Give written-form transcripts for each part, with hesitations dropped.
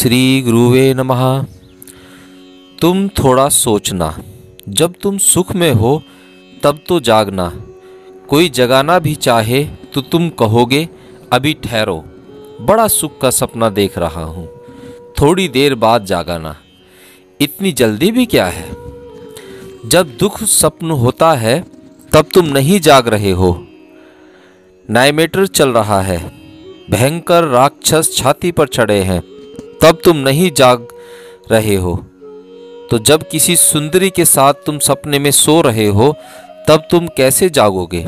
श्री गुरुवे नमः। तुम थोड़ा सोचना, जब तुम सुख में हो तब तो जागना। कोई जगाना भी चाहे तो तुम कहोगे अभी ठहरो, बड़ा सुख का सपना देख रहा हूँ, थोड़ी देर बाद जागाना। इतनी जल्दी भी क्या है? जब दुख स्वप्न होता है तब तुम नहीं जाग रहे हो। नाइमेटर चल रहा है, भयंकर राक्षस छाती पर चढ़े हैं, तब तुम नहीं जाग रहे हो। तो जब किसी सुंदरी के साथ तुम सपने में सो रहे हो तब तुम कैसे जागोगे?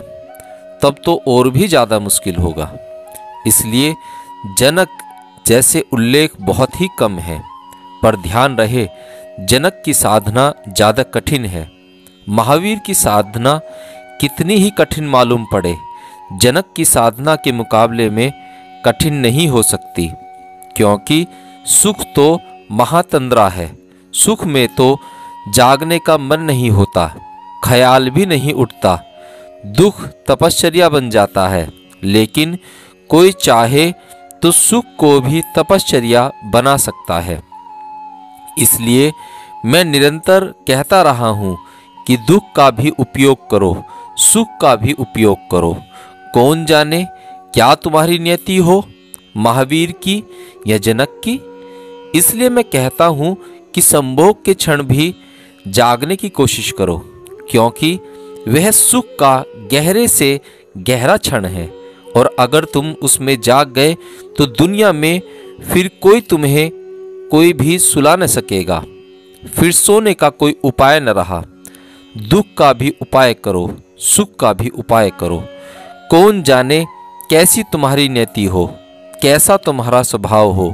तब तो और भी ज़्यादा मुश्किल होगा। इसलिए जनक जैसे उल्लेख बहुत ही कम है, पर ध्यान रहे जनक की साधना ज़्यादा कठिन है। महावीर की साधना कितनी ही कठिन मालूम पड़े, जनक की साधना के मुकाबले में कठिन नहीं हो सकती, क्योंकि सुख तो महातंद्रा है। सुख में तो जागने का मन नहीं होता, ख्याल भी नहीं उठता। दुख तपश्चर्या बन जाता है, लेकिन कोई चाहे तो सुख को भी तपश्चर्या बना सकता है। इसलिए मैं निरंतर कहता रहा हूँ कि दुख का भी उपयोग करो, सुख का भी उपयोग करो। कौन जाने क्या तुम्हारी नियति हो, महावीर की या जनक की। इसलिए मैं कहता हूँ कि संभोग के क्षण भी जागने की कोशिश करो, क्योंकि वह सुख का गहरे से गहरा क्षण है। और अगर तुम उसमें जाग गए तो दुनिया में फिर कोई तुम्हें कोई भी सुला न सकेगा। फिर सोने का कोई उपाय न रहा। दुख का भी उपाय करो, सुख का भी उपाय करो। कौन जाने कैसी तुम्हारी नियति हो, कैसा तुम्हारा स्वभाव हो।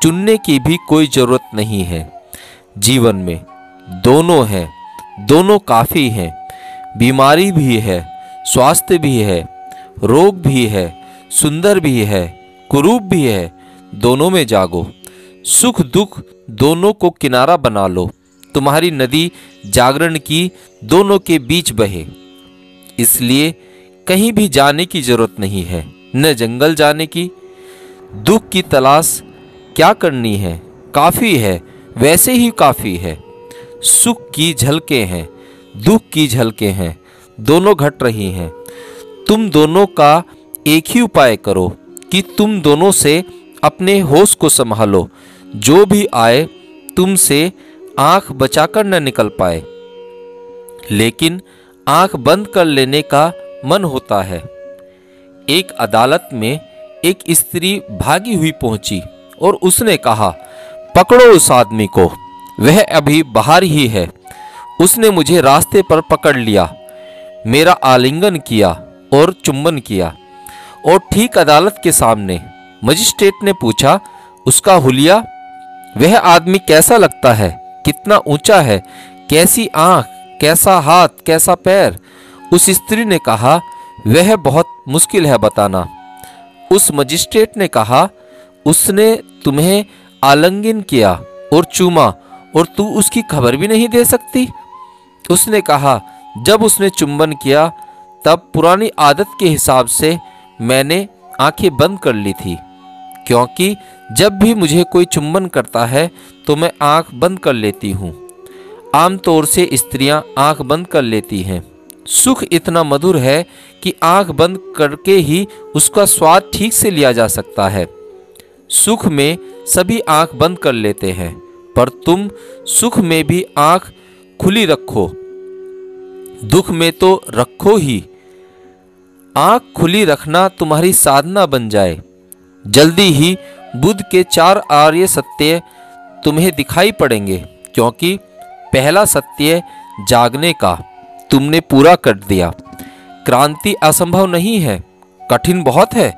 चुनने की भी कोई जरूरत नहीं है। जीवन में दोनों हैं, दोनों काफ़ी हैं। बीमारी भी है, स्वास्थ्य भी है, रोग भी है, सुंदर भी है, कुरूप भी है। दोनों में जागो। सुख दुख दोनों को किनारा बना लो। तुम्हारी नदी जागरण की दोनों के बीच बहे। इसलिए कहीं भी जाने की जरूरत नहीं है, न जंगल जाने की। दुख की तलाश क्या करनी है, काफ़ी है, वैसे ही काफ़ी है। सुख की झलकें हैं, दुख की झलकें हैं, दोनों घट रही हैं। तुम दोनों का एक ही उपाय करो कि तुम दोनों से अपने होश को संभालो। जो भी आए तुमसे आंख बचाकर न निकल पाए, लेकिन आंख बंद कर लेने का मन होता है। एक अदालत में एक स्त्री भागी हुई पहुंची और उसने कहा, पकड़ो उस आदमी को, वह अभी बाहर ही है। उसने मुझे रास्ते पर पकड़ लिया, मेरा आलिंगन किया और चुंबन किया। और ठीक अदालत के सामने मजिस्ट्रेट ने पूछा, उसका हुलिया, वह आदमी कैसा लगता है, कितना ऊंचा है, कैसी आंख, कैसा हाथ, कैसा पैर। उस स्त्री ने कहा, वह बहुत मुश्किल है बताना। उस मजिस्ट्रेट ने कहा, उसने तुम्हें आलिंगन किया और चूमा और तू उसकी खबर भी नहीं दे सकती। उसने कहा, जब उसने चुंबन किया तब पुरानी आदत के हिसाब से मैंने आंखें बंद कर ली थी, क्योंकि जब भी मुझे कोई चुंबन करता है तो मैं आंख बंद कर लेती हूँ। आमतौर से स्त्रियां आंख बंद कर लेती हैं। सुख इतना मधुर है कि आंख बंद करके ही उसका स्वाद ठीक से लिया जा सकता है। सुख में सभी आंख बंद कर लेते हैं, पर तुम सुख में भी आंख खुली रखो, दुख में तो रखो ही। आंख खुली रखना तुम्हारी साधना बन जाए। जल्दी ही बुद्ध के 4 आर्य सत्य तुम्हें दिखाई पड़ेंगे, क्योंकि पहला सत्य जागने का तुमने पूरा कर दिया। क्रांति असंभव नहीं है, कठिन बहुत है,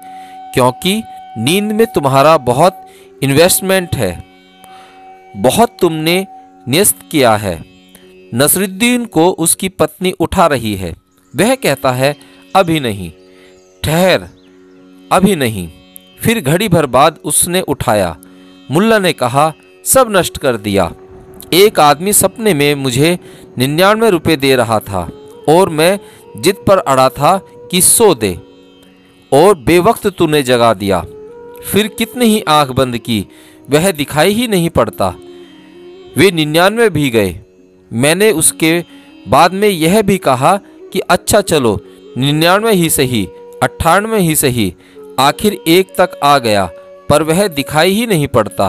क्योंकि नींद में तुम्हारा बहुत इन्वेस्टमेंट है, बहुत तुमने न्यस्त किया है। नसरुद्दीन को उसकी पत्नी उठा रही है, वह कहता है, अभी नहीं, ठहर, अभी नहीं। फिर घड़ी भर बाद उसने उठाया। मुल्ला ने कहा, सब नष्ट कर दिया। एक आदमी सपने में मुझे 99 रुपये दे रहा था और मैं जिद पर अड़ा था कि सो दे, और बेवक्त तूने जगा दिया। फिर कितनी ही आंख बंद की, वह दिखाई ही नहीं पड़ता। वे 99 भी गए। मैंने उसके बाद में यह भी कहा कि अच्छा चलो 99 ही सही, 98 ही सही, आखिर एक तक आ गया, पर वह दिखाई ही नहीं पड़ता।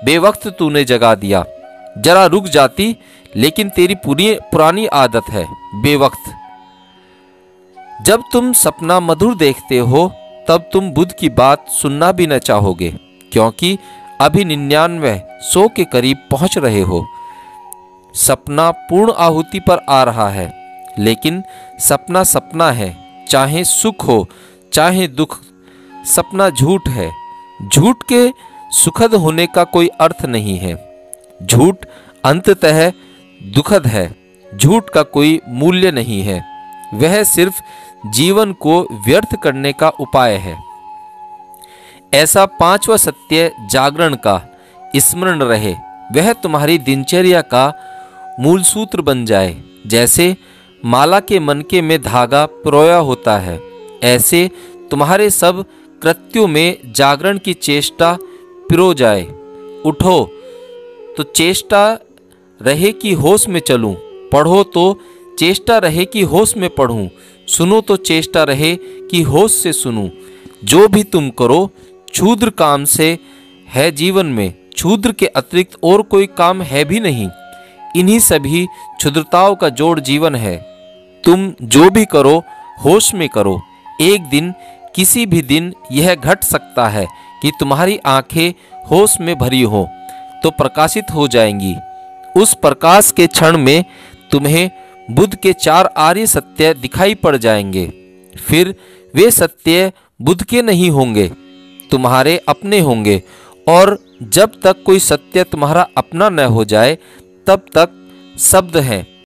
बेवक्त तूने जगा दिया। जरा रुक जाती, लेकिन तेरी पूरी पुरानी आदत है बेवक्त। जब तुम सपना मधुर देखते हो तब तुम बुद्ध की बात सुनना भी न चाहोगे, क्योंकि अभी 99 100 के करीब पहुंच रहे हो। सपना पूर्ण आहुति पर आ रहा है, लेकिन सपना सपना है, चाहे सुख हो चाहे दुख। सपना झूठ है। झूठ के सुखद होने का कोई अर्थ नहीं है। झूठ अंततः दुखद है। झूठ का कोई मूल्य नहीं है। वह सिर्फ जीवन को व्यर्थ करने का उपाय है। ऐसा 5वां सत्य जागरण का स्मरण रहे। वह तुम्हारी दिनचर्या का मूल सूत्र बन जाए। जैसे माला के मनके में धागा पिरोया होता है, ऐसे तुम्हारे सब कृत्यों में जागरण की चेष्टा पिरो जाए। उठो तो चेष्टा रहे कि होश में चलूं, पढ़ो तो चेष्टा रहे कि होश में पढ़ूं, सुनो तो चेष्टा रहे कि होश से सुनूं। जो भी तुम करो क्षुद्र काम से है जीवन में। क्षुद्र के अतिरिक्त और कोई काम है भी नहीं। इन्हीं सभी क्षुद्रताओं का जोड़ जीवन है। तुम जो भी करो होश में करो। एक दिन किसी भी दिन यह घट सकता है कि तुम्हारी आंखें होश में भरी हो तो प्रकाशित हो जाएंगी। उस प्रकाश के क्षण में तुम्हें बुद्ध के 4 आर्य सत्य दिखाई पड़ जाएंगे। फिर वे सत्य बुद्ध के नहीं होंगे, तुम्हारे अपने होंगे। और जब तक कोई सत्य तुम्हारा अपना न हो जाए तब तक शब्द हैं,